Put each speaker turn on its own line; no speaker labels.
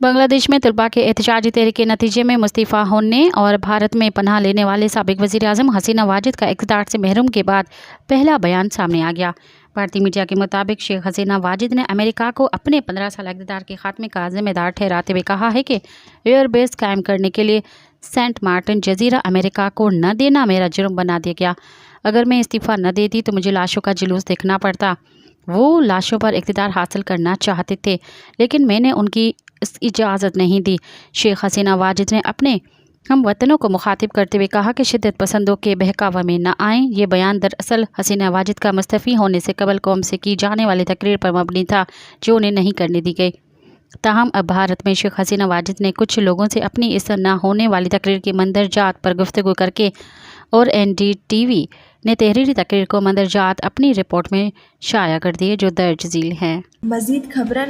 بنگلہ دیش میں طلباء کے احتجاجی تحریک کے نتیجے میں مستعفی ہونے اور بھارت میں پناہ لینے والے سابق وزیر اعظم حسینہ واجد کا اقتدار سے محروم کے بعد پہلا بیان سامنے آ گیا۔ بھارتی میڈیا کے مطابق شیخ حسینہ واجد نے امریکہ کو اپنے 15 سالہ اقتدار کے خاتمے کا ذمہ دار ٹھہراتے ہوئے کہا ہے کہ ایئر بیس قائم کرنے کے لیے سینٹ مارٹن جزیرہ امریکہ کو نہ دینا میرا جرم بنا دیا گیا۔ اگر میں استعفیٰ نہ دیتی تو مجھے لاشوں کا جلوس دیکھنا پڑتا۔ وہ لاشوں پر اقتدار حاصل کرنا چاہتے تھے لیکن میں نے ان کی اجازت نہیں دی۔ شیخ حسینہ واجد نے اپنے ہم وطنوں کو مخاطب کرتے ہوئے کہا کہ شدت پسندوں کے بہکاوے میں نہ آئیں۔ یہ بیان دراصل حسینہ واجد کا مستعفی ہونے سے قبل قوم سے کی جانے والی تقریر پر مبنی تھا جو انہیں نہیں کرنے دی گئی۔ تاہم اب بھارت میں شیخ حسینہ واجد نے کچھ لوگوں سے اپنی اس نہ ہونے والی تقریر کی مندرجات پر گفتگو کر کے اور NDTV نے تحریری تقریر کو مندرجات اپنی رپورٹ میں شائع کر دیے جو درج ذیل ہیں۔
مزید خبرن